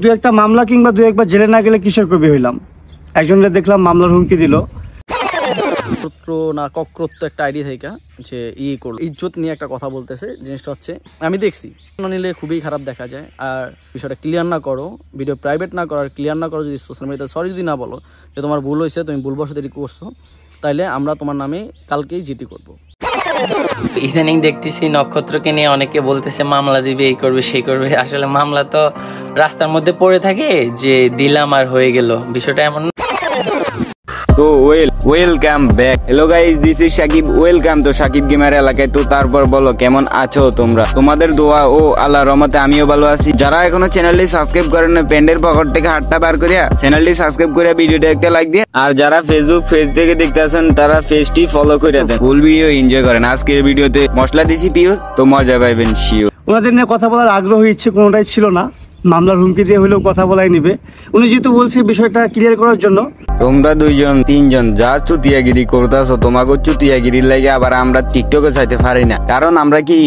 দু একটা মামলা কিংবা দু একবার জেলে না গেলে কিশোর কবি হইলাম। একজনকে দেখলাম মামলার হুমকি দিল। সূত্র না কক্রত্ব একটা আইডি থেকে যে করলো ইজ্জত নিয়ে একটা কথা বলতেছে। জিনিসটা হচ্ছে আমি দেখছি না নিলে খুবই খারাপ দেখা যায়। আর বিষয়টা ক্লিয়ার না করো, ভিডিও প্রাইভেট না করো, আর ক্লিয়ার না করো যদি সোশ্যাল মিডিয়াতে সরি যদি না বলো যে তোমার ভুল হয়েছে, তুমি ভুলবশত এটি করছো, তাইলে আমরা তোমার নামে কালকেই জিটি করবো। ইদানিং দেখতেছি নক্ষত্রকে নিয়ে অনেকে বলতেছে মামলা দিবে, এই করবে সেই করবে। আসলে মামলা তো রাস্তার মধ্যে পড়ে থাকে, যে দিলাম আর হয়ে গেল, বিষয়টা এমন। So welcome back. Hello guys, this is Shakib. Welcome to Shakib Gamer এলাকায়। তো তারপর বলো কেমন আছো তোমরা? তোমাদের দোয়া ও আল্লাহর রহমতে আমিও ভালো আছি। যারা এখনো চ্যানেলটি সাবস্ক্রাইব করেন না, পেন্ডের পকেট থেকে হাতটা বার করিয়া চ্যানেলটি সাবস্ক্রাইব করে ভিডিওটা একটা লাইক দিয়ে, আর যারা ফেসবুক পেজ থেকে দেখতে আছেন তারা পেজটি ফলো করে দেন। ফুল ভিডিও এনজয় করেন। আজকের ভিডিওতে মশলা দিছি পিওর, তো মজা পাইবেন শিওর। ওনাদের নিয়ে কথা বলার আগ্রহ ইচ্ছে কোনোটাই ছিল না। মামলার হুমকি দিয়ে হলেও কথা বলাই নিবে। উনি যেহেতু বলছে বিষয়টা ক্লিয়ার করার জন্য। তোমরা দুইজন তিনজন যা চুতিয়াগিরি করতেছো, তোমাকে চুতিয়াগিরির লাগে আবার আমরা টিকটকে চাইতে পারি না। কারণ আমরা কি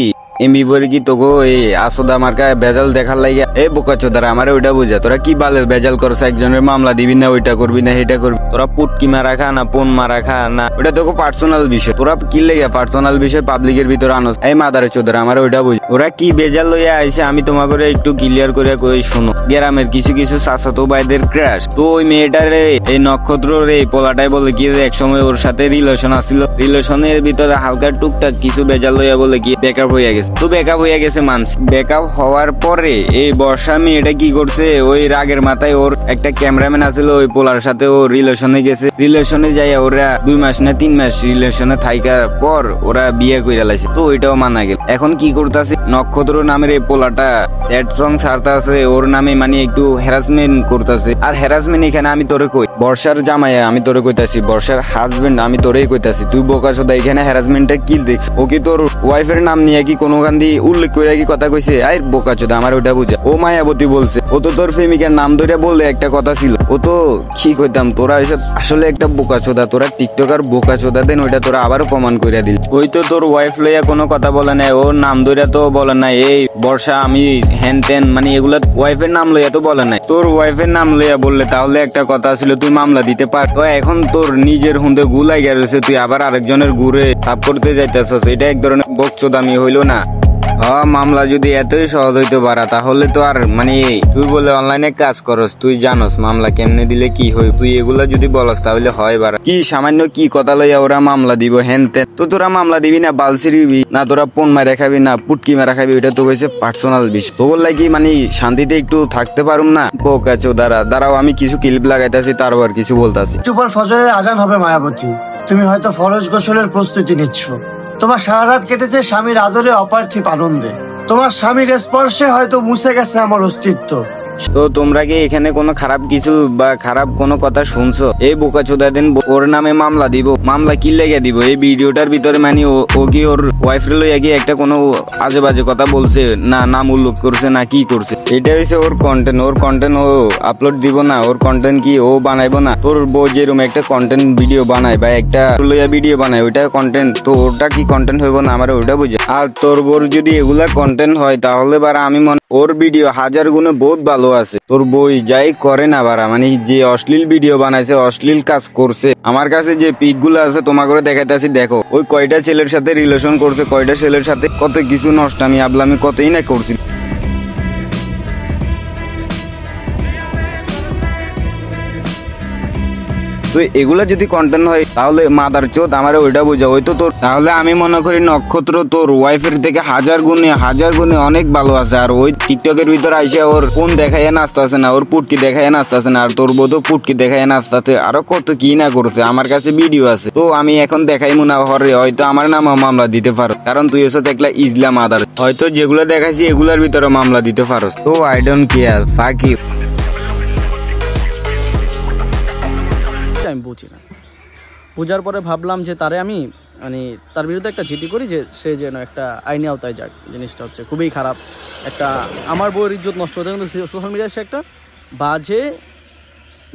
এমবি বলে কি তোকে এই আসদা মার্কা বেজাল দেখার লাগে এই বোকা চোদারা আমার ওইটা বুঝা। তোরা কি বালের বেজাল করছো? একজনের মামলা দিবি না, ওইটা করবি না, এটা করবি। তোরা পুটকি মারা খা না পোন মারা খা না, ওইটা তোকে পার্সোনাল বিষয়। তোরা কি লেগে পার্সোনাল বিষয় পাবলিকের ভিতরে আনোস? এই মাদারে চোদারা আমার ওইটা বুঝ। ওরা কি বেজাল লইয়া আইছে আমি তোমাকে একটু ক্লিয়ার করে কই শোনো। গ্রামের কিছু কিছু চাচাতো ভাইদের ক্রাশ। তো ওই মেয়েটারে এই নক্ষত্র রে পোলাটাই বলে কি এক সময় ওর সাথে রিলেশন আছিল, রিলেশনের ভিতরে হালকা টুকটাক কিছু বেজাল লইয়া বলে কি ব্রেকআপ হইয়া গেছে। তো ব্রেকআপ হইয়া গেছে মানছি। ব্রেকআপ হওয়ার পরে এই বর্ষা মেয়েটা কি করছে, ওই রাগের মাথায় ওর একটা ক্যামেরাম্যান আছিল, ওই পোলার সাথে ও রিলেশনে গেছে। রিলেশনে যাইয়া ওরা 2 মাস না 3 মাস রিলেশনে থাকার পর ওরা বিয়ে কইরা লাইছে। তো ওইটাও মানা গেল। এখন কি করতেছে, নক্ষত্র নামের এই পোলাটা স্যাড সং ছাড়তে আছে ওর নামে, মানে একটু হ্যারাসমেন্ট করতেছে। আর হ্যারাসমেন্ট এখানে আমি তোরে কই, বর্ষার জামাইয়া আমি তোরে কইতাছি, বর্ষার হাজবেন্ড আমি তোরেই কইতাছি। তুই বোকা চোদা, এখানে হ্যারাসমেন্টটা কি দেখছ? ও কি তোর ওয়াইফের নাম নিয়ে কি কোনো গান্ধী উল্লেখ করে কি কথা কইছে? আই বোকা চোদা আমার ওটা বুঝা। ও মায়াবতী বলছে, ও তো তোর প্রেমিকার নাম ধরে বললে একটা কথা ছিল। ও তো কি কইতাম, তোরা এসব আসলে একটা বোকা চোদা। তোরা টিকটকার বোকা চোদা দেন, ওইটা তোরা আবারও প্রমাণ করে দিল। ওই তো তোর ওয়াইফ লইয়া কোনো কথা বলে নাই, ওর নাম ধরে তো বলে নাই এই বর্ষা আমি হ্যান ত্যান, মানে এগুলা ওয়াইফের নাম লইয়া তো বলে নাই। তোর ওয়াইফের নাম লইয়া বললে তাহলে একটা কথা ছিল, তুই মামলা দিতে পার। তো এখন তোর নিজের হুন্দে গুলাই গেছে, তুই আবার আরেকজনের গুড়ে সাফ করতে যাইতেছস। এটা এক ধরনের বকচোদামি হইলো না? মামলা যদি এতই সহজ হইতে পারা তাহলে তো আর মানে তুই বলে অনলাইনে কাজ করস, তুই জানস মামলা কেমনে দিলে কি হয়। তুই এগুলা যদি বলস তাহলে হয় বারা। কি সামান্য কি কথা লইয়া ওরা মামলা দিব হেন তেন? তো তোরা মামলা দিবি না বালসিরিবি না, তোরা পোন মারা খাবি না পুটকি মারা খাবি, ওইটা তো হয়েছে পার্সোনাল বিষয়। তোর লাগি মানে শান্তিতে একটু থাকতে পারুম না? বোকা চো দাঁড়াও আমি কিছু ক্লিপ লাগাইতেছি, তারপর কিছু বলতাছি। চুপার ফজরের আজান হবে মায়াবতী। তুমি হয়তো ফরজ গোসলের প্রস্তুতি নিচ্ছ। তোমার সারা রাত কেটেছে স্বামীর আদরে অপার্থিব আনন্দে। তোমার স্বামীর স্পর্শে হয়তো মুছে গেছে আমার অস্তিত্ব। তো তোমরা কি এখানে কোনো খারাপ কিছু বা খারাপ কোনো কথা শুনছো? এই বোকা চোদা দিন ওর নামে মামলা দিব। মামলা কি লেগে দিব? এই ভিডিওটার ভিতরে মানে ও কি ওর ওয়াইফের লইয়া গিয়ে একটা কোনো আজে বাজে কথা বলছে না, নাম উল্লেখ করছে না, কি করছে? এটা হচ্ছে ওর কন্টেন্ট। ওর কন্টেন্ট ও আপলোড দিব না? ওর কন্টেন্ট কি ও বানাইবো না? তোর বউ যেরকম একটা কন্টেন্ট ভিডিও বানায় বা একটা লইয়া ভিডিও বানায়, ওইটা কন্টেন্ট। তো ওটা কি কন্টেন্ট হইব না? আমার ওইটা বুঝে। আর তোর বউর যদি এগুলা কন্টেন্ট হয় তাহলে বারা আমি মনে ওর ভিডিও হাজার গুণে বহুত ভালো আছে। তোর বই যাই করে না বারা, মানে যে অশ্লীল ভিডিও বানাইছে, অশ্লীল কাজ করছে, আমার কাছে যে পিক গুলো আছে তোমার করে দেখাইতেছি, দেখো ওই কয়টা ছেলের সাথে রিলেশন করছে, কয়টা ছেলের সাথে কত কিছু নষ্টামি আবলামি কতই না করছি। তো এগুলা যদি কন্টেন্ট হয় তাহলে মাদার চোদ আমার ওইটা বোঝা। ওই তো তোর তাহলে আমি মনে করি নক্ষত্র তোর ওয়াইফের থেকে হাজার গুণে অনেক ভালো আছে। আর ওই টিকটকের ভিতরে আইসা ওর ফোন দেখাইয়া নাচতেছে না, ওর পুটকি দেখাইয়া নাচতেছে না, আর তোর বোধ পুটকি দেখাইয়া নাচতেছে, আরো কত কি না করছে। আমার কাছে ভিডিও আছে, তো আমি এখন দেখাইমু না হরে, হয়তো আমার নামও মামলা দিতে পারো। কারণ তুই এসে দেখলা ইসলাম মাদার, হয়তো যেগুলো দেখাইছি এগুলার ভিতরে মামলা দিতে পারো। তো I don't care, fuck you. আমি বুঝি না, বুঝার পরে ভাবলাম যে তারে আমি মানে তার বিরুদ্ধে একটা জিটি করি, যে সে যেন একটা আইনি আওতায় যাক। জিনিসটা হচ্ছে খুবই খারাপ। একটা আমার বউয়ের ইজ্জত নষ্ট হতে, কিন্তু সোশ্যাল মিডিয়ায় সে একটা বাজে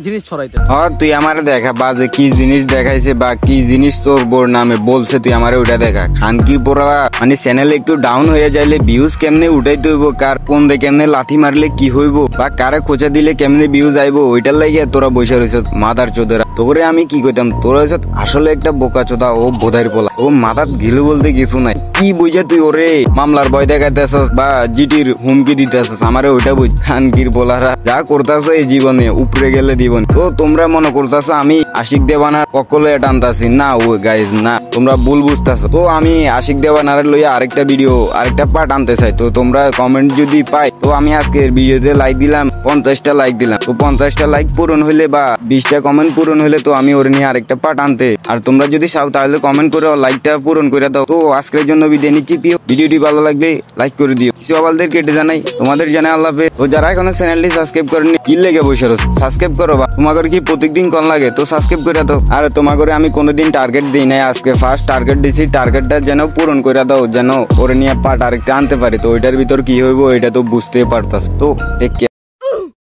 জিনিস ছড়াইতে। তুই আমার দেখা বাজে কি জিনিস দেখাইছে বা কি জিনিস তোর বোর নামে বলছে, তুই আমার ওইটা দেখা। খানকির পোড়া মানে চ্যানেল একটু ডাউন হয়ে যাইলে ভিউজ কেমনে উঠাইতে হইব, কার কোন দে কেমনে লাথি মারলে কি হইব বা কারে খোঁচা দিলে কেমনে ভিউজ আইব, ওইটার লাগিয়ে তোরা বসে রয়েছ মাদার চোদেরা। তোরে আমি কি কইতাম, তোরা হচ্ছে আসলে একটা বোকা চোদা, ও বোধাইর পোলা, ও মাথাত ঘিলু বলতে কিছু নাই। কি বুঝে তুই ওরে মামলার ভয় দেখাইতেছস বা জিটির হুমকি দিতেছস, আমারে ওইটা বুঝ। খানকির পোলারা যা করতেছ এই জীবনে উপরে গেলে দিবন। তো তোমরা মনে করতেছ আমি আশিক দেওয়ানার পকলে টানতাছি, না ও গাইজ না, তোমরা ভুল বুঝতেছো। তো আমি আশিক দেওয়ানার লইয়া আরেকটা ভিডিও আরেকটা পার্ট আনতে চাই। তো তোমরা কমেন্ট যদি পাই, তো আমি আজকের ভিডিওতে লাইক দিলাম 50টা লাইক দিলাম। তো 50টা লাইক পূরণ হইলে বা 20টা কমেন্ট পূরণ হইলে তো আমি ওর নিয়ে আরেকটা পার্ট আনতে। আর তোমরা যদি চাও তাহলে কমেন্ট করে লাইকটা পূরণ করে দাও। তো আজকের জন্য বিদায় নিচ্ছি। ভিডিওটি ভালো লাগলে লাইক করে দিও। কিছু আবালদের কেটে জানাই, তোমাদের জানাই আল্লাহ হাফেজ। তো যারা এখনো চ্যানেলটি সাবস্ক্রাইব করেনি, কি লেগে বসে রয়েছে, সাবস্ক্রাইব করো। বা তোমাদের কি প্রত্যেকদিন কোন লাগে, তো সাবস্ক্রাইব করে দাও। আর তোমাদের আমি কোনোদিন টার্গেট দিই নাই, আজকে ফার্স্ট টার্গেট দিছি। টার্গেটটা যেন পূরণ করে দাও, যেন ওরে নিয়ে পার্ট আরেকটা আনতে পারি। তো ওইটার ভিতর কি হইব এটা তো বুঝতে পারতাস। তো টেক কেয়ার।